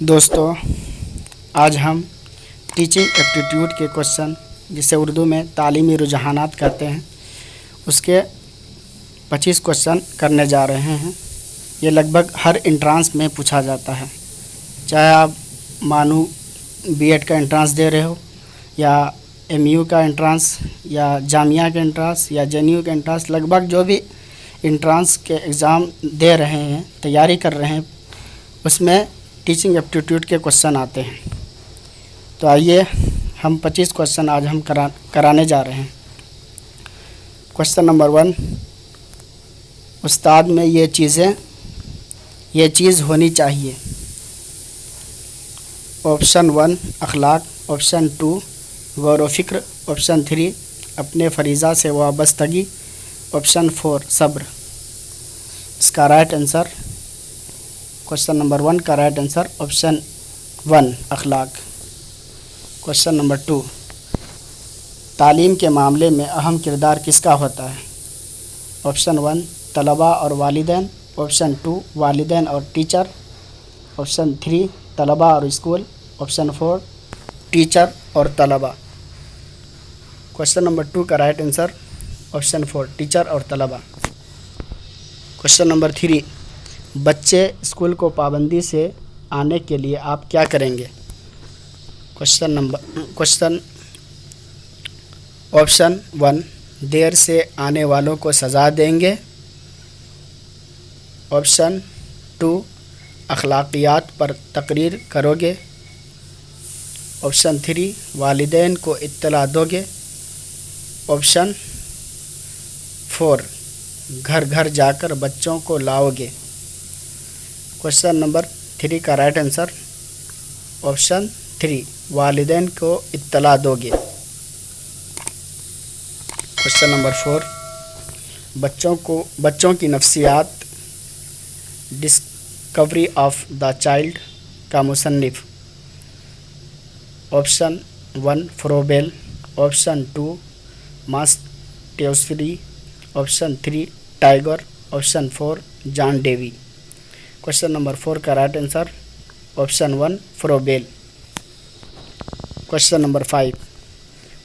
دوستو، آج ہم ٹیچنگ ایپٹیٹیوڈ کے کوشچن جسے اردو میں تعلیمی رجحانات کہتے ہیں اس کے 25 کوشچن کرنے جا رہے ہیں۔ یہ لگ بھگ ہر انٹرانس میں پوچھا جاتا ہے، چاہے آپ مانو بی ایڈ کا انٹرانس دے رہے ہو یا ایم یو کا انٹرانس یا جامعہ کا انٹرانس یا جے این یو کا انٹرانس، لگ بھگ جو بھی انٹرانس کے ایگزام دے رہے ہیں، تیاری کر رہے ہیں، اس میں ٹیچنگ ایپٹیٹیوڈ کے کوشچن آتے ہیں۔ تو آئیے ہم 25 کوشچن آج ہم کرانے جا رہے ہیں۔ کوشچن نمبر 1، استاد میں یہ چیز ہونی چاہیے۔ آپشن 1 اخلاق، آپشن 2 غور و فکر، آپشن 3 اپنے فریضہ سے وابستگی، آپشن 4 صبر۔ اس کا رائٹ آنسر، کوشچن نمبر 1 کا رائٹ آنسر آپشن 1 اخلاق۔ کوشچن نمبر 2، تعلیم کے معاملے میں اہم کردار کس کا ہوتا ہے؟ آپشن 1 طلباء اور والدین، آپشن 2 والدین اور ٹیچر، آپشن 3 طلباء اور اسکول، آپشن 4 ٹیچر اور طلباء۔ کوشچن نمبر 2 کا رائٹ آنسر آپشن 4 ٹیچر اور طلباء۔ کوشچن نمبر 3، بچے اسکول کو پابندی سے آنے کے لیے آپ کیا کریں گے؟ آپشن 1 دیر سے آنے والوں کو سزا دیں گے، آپشن 2 اخلاقیات پر تقریر کرو گے، آپشن 3 والدین کو اطلاع دو گے، آپشن 4 گھر گھر جا کر بچوں کو لاؤ گے۔ کوشچن نمبر 3 کا رائٹ آنسر آپشن 3 والدین کو اطلاع دو گے۔ کوشچن نمبر 4، بچوں کی نفسیات ڈسکوری آف دا چائلڈ کا مصنف؟ Option 1 Froebel, option 2 Montessori, option 3 Tagore, option 4 John Dewey. Question number 4 کا right answer option 1 Froebel. Question number 5،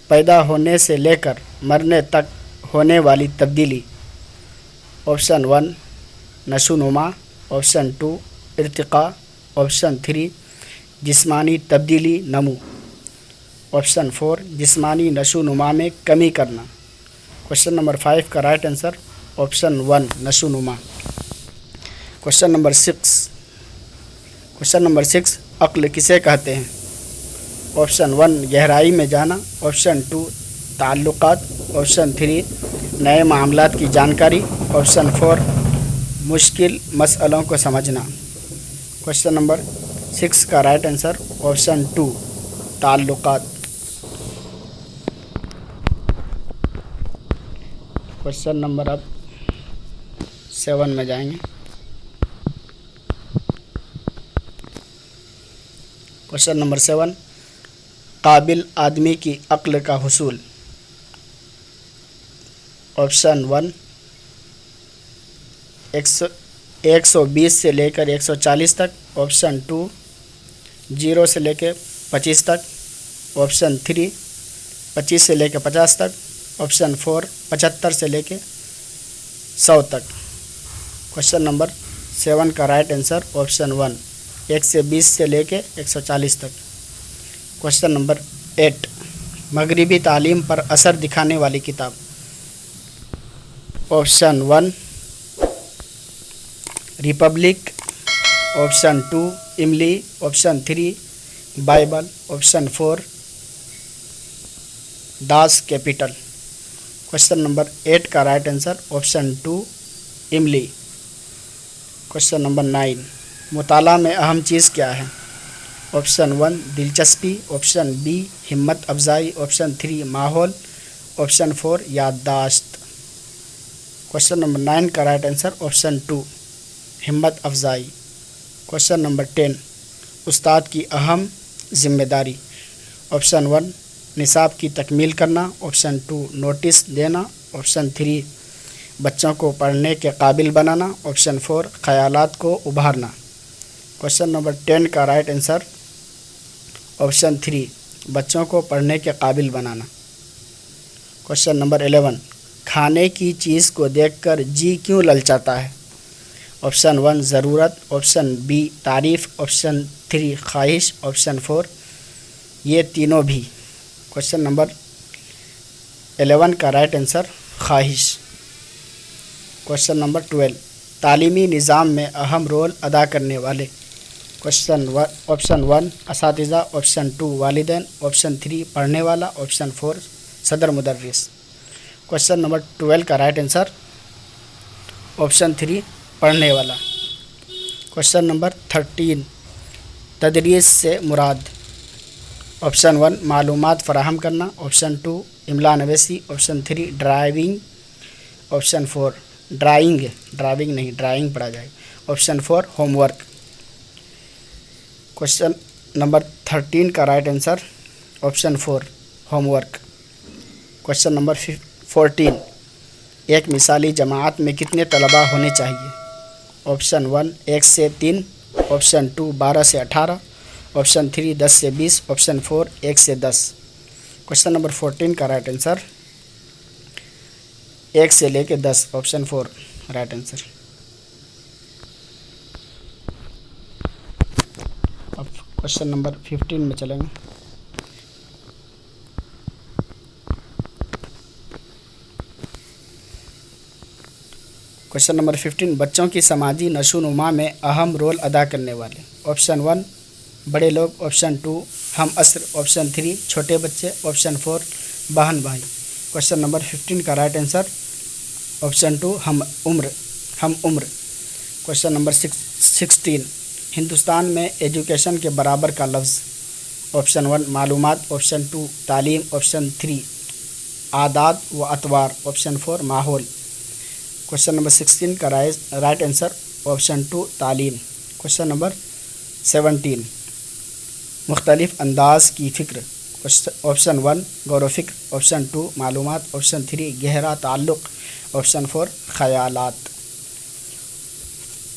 پیدا ہونے سے لے کر مرنے تک ہونے والی تبدیلی؟ آپشن 1 نشو نما، آپشن 2 ارتقاء، آپشن 3 جسمانی تبدیلی نمو، آپشن 4 جسمانی نشو نما میں کمی کرنا۔ کوشچن نمبر 5 کا رائٹ آنسر آپشن 1 نشو نما۔ کوشچن نمبر 6، عقل کسے کہتے ہیں؟ آپشن 1 گہرائی میں جانا، آپشن 2 تعلقات، آپشن 3 نئے معاملات کی جانکاری، آپشن 4 مشکل مسئلوں کو سمجھنا۔ کوشچن نمبر 6 کا رائٹ آنسر آپشن 2 تعلقات۔ کوشچن نمبر اب 7 میں جائیں گے۔ کوشچن نمبر 7، قابل آدمی کی عقل کا حصول؟ آپشن 1 120 سے لے کر 140 تک، آپشن 2 0 سے لے کے 25 تک، آپشن 3 25 سے لے کے 50 تک، آپشن 4 75 سے لے کے 100 تک۔ کوشچن نمبر 7 کا رائٹ آنسر آپشن 1 120 سے لے کے 140 تک۔ کوشچن نمبر 8، مغربی تعلیم پر اثر دکھانے والی کتاب؟ Option 1 republic, option 2 Emile, option 3 Bible, option 4 Das Kapital. Question number 8 کا رائٹ آنسر آپشن 2 املی۔ کوشچن نمبر 9، مطالعہ میں اہم چیز کیا ہے؟ آپشن 1 دلچسپی، آپشن B ہمت افزائی، آپشن 3 ماحول، آپشن 4 یادداشت۔ کوشچن نمبر 9 کا رائٹ آنسر آپشن 2 ہمت افزائی۔ کوشچن نمبر 10، استاد کی اہم ذمہ داری؟ آپشن 1 نصاب کی تکمیل کرنا، آپشن 2 نوٹس دینا، آپشن 3 بچوں کو پڑھنے کے قابل بنانا، آپشن 4 خیالات کو ابھارنا۔ क्वेश्चन नंबर 10 का राइट आंसर ऑप्शन 3, बच्चों को पढ़ने के काबिल बनाना। क्वेश्चन नंबर 11, खाने की चीज़ को देखकर जी क्यों ललचाता है? ऑप्शन 1 ज़रूरत, ऑप्शन बी तारीफ़, ऑप्शन 3 ख्वाहिश, ऑप्शन 4 ये तीनों भी। क्वेश्चन नंबर 11 का राइट आंसर ख्वाहिश। क्वेश्चन नंबर 12, तालीमी निज़ाम में अहम रोल अदा करने वाले। ऑप्शन 1 असातिज़ा, ऑप्शन 2 वालिदैन, ऑप्शन 3 पढ़ने वाला, ऑप्शन 4 सदर मुदर्रिस। क्वेश्चन नंबर 12 का राइट आंसर ऑप्शन 3 पढ़ने वाला। क्वेश्चन नंबर 13, तदरीस से मुराद। ऑप्शन 1 मालूमात फ़राहम करना, ऑप्शन 2 इमला नवेसी, ऑप्शन 3 ड्राइविंग, ऑप्शन 4 ड्राइविंग नहीं ड्राइंग पढ़ा जाए, ऑप्शन 4 होमवर्क। क्वेश्चन नंबर 13 का right answer option 4 homework. Question number 14, एक मिसाली जमात में कितने तलबा होने चाहिए? ऑप्शन 1 1 से 3, ऑप्शन 2 12 से 18, ऑप्शन 3 10 से 20, ऑप्शन 4 1 से 10। क्वेश्चन नंबर 14 का राइट आंसर 1 से लेके 10, ऑप्शन 4 राइट आंसर। अब क्वेश्चन नंबर 15 में चलेंगे। क्वेश्चन नंबर 15, बच्चों की समाजी नशोनुमा में अहम रोल अदा करने वाले। ऑप्शन 1 बड़े लोग, ऑप्शन 2 हम असर, ऑप्शन 3 छोटे बच्चे, ऑप्शन 4 बहन भाई। क्वेश्चन नंबर 15 का राइट आंसर ऑप्शन 2 हम उम्र। क्वेश्चन नंबर 16, हिंदुस्तान में एजुकेशन के बराबर का लफ्ज़। ऑप्शन 1 मालूमात, ऑप्शन 2 तालीम, ऑप्शन 3 आदात व अतवार, ऑप्शन 4 माहौल। क्वेश्चन नंबर 16 का राइट आंसर ऑप्शन 2 तालीम। क्वेश्चन नंबर 17, मुख्तलिफ अंदाज की फ़िक्र। ऑप्शन 1 गौर फ़िक्र, ऑप्शन 2 मालूमात, ऑप्शन 3 गहरा ताल्लुक़, ऑप्शन 4 ख़यालात।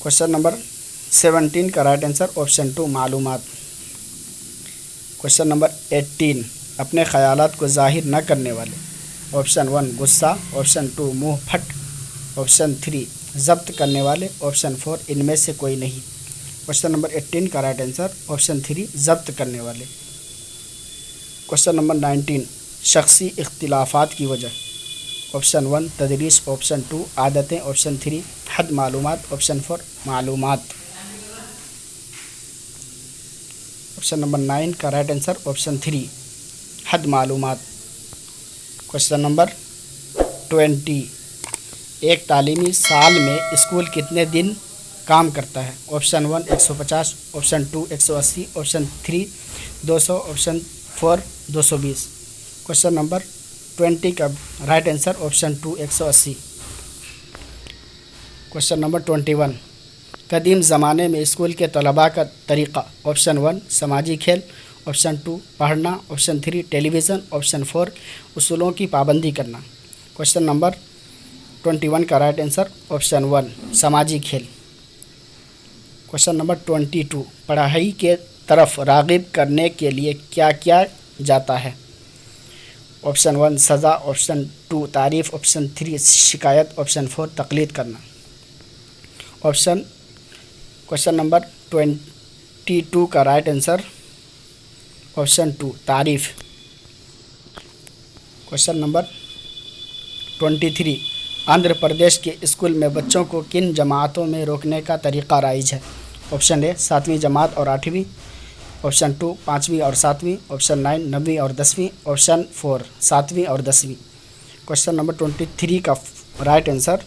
क्वेश्चन नंबर 17 का राइट आंसर ऑप्शन 2 मालूमात। क्वेश्चन नंबर 18, अपने ख़यालात को ज़ाहिर न करने वाले। ऑप्शन 1 गुस्सा, ऑप्शन 2 मुँह फट, ऑप्शन 3 ज़ब्त करने वाले, ऑप्शन 4 इनमें से कोई नहीं। क्वेश्चन नंबर 18 का राइट आंसर ऑप्शन 3 ज़ब्त करने वाले। क्वेश्चन नंबर 19, शख्सी इख्तिलाफ़ात की वजह। ऑप्शन 1 तदरीस, ऑप्शन 2 आदतें, ऑप्शन 3 हद मालूमात, ऑप्शन 4 मालूमात। ऑप्शन नंबर 9 का राइट आंसर ऑप्शन 3 हद मालूमात। क्वेश्चन नंबर 20, एक तालीमी साल में स्कूल कितने दिन काम करता है? Option 1 150, option 2 180, option 3 200, option 4 220। Question number 20 का right answer option 2 180। Question number 21, कदीम ज़माने में स्कूल के तलबा का तरीक़ा। ऑप्शन 1 समाजी खेल, ऑप्शन 2 पढ़ना, ऑप्शन 3 टेलीविज़न, ऑप्शन 4 उसूलों की पाबंदी करना। क्वेश्चन नंबर 21 का राइट आंसर ऑप्शन 1 समाजी खेल। क्वेश्चन नंबर 22, पढ़ाई के तरफ राग़िब करने के लिए क्या किया जाता है? ऑप्शन 1 सज़ा, ऑप्शन 2 तारीफ़, ऑप्शन 3 शिकायत, ऑप्शन 4 तक़लीद करना। क्वेश्चन नंबर 22 का राइट आंसर ऑप्शन 2 तारीफ़। क्वेश्चन नंबर 23, आंध्र प्रदेश के स्कूल में बच्चों को किन जमातों में रोकने का तरीक़ा राइज है? ऑप्शन ए 7वीं जमात और 8वीं, ऑप्शन 2 5वीं और 7वीं, ऑप्शन 9 9वीं और 10वीं, ऑप्शन 4 7वीं और 10वीं। क्वेश्चन नंबर 23 का राइट आंसर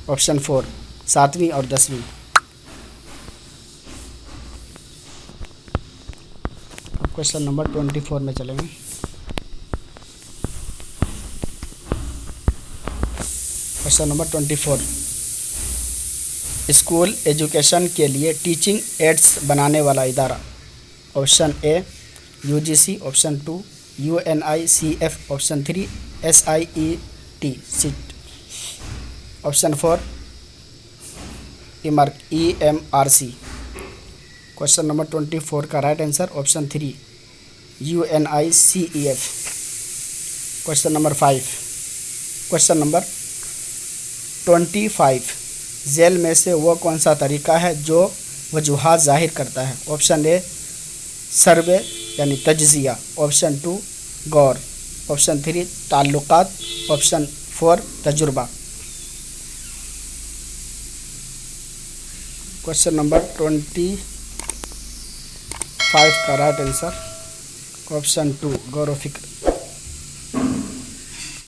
ऑप्शन 4 7वीं और 10वीं। क्वेश्चन नंबर 24 में चलेंगे। क्वेश्चन नंबर 24, स्कूल एजुकेशन के लिए टीचिंग एड्स बनाने वाला इदारा। Option A UGC, option 2 UNICF, option 3 SIET, option 4 EMRC। Question number 24 का right answer option 3 UNICEF। Question number 5। Question number 25 jail में से वो कौन सा तरीका है जो वजूहात ज़ाहिर करता है? ऑप्शन ए सर्वे यानी तज्जिया, ऑप्शन 2 गौर, ऑप्शन 3 ताल्लुकात, ऑप्शन 4 तजुर्बा। क्वेश्चन नंबर 25 का राइट आंसर ऑप्शन 2 गौर व फिक्र।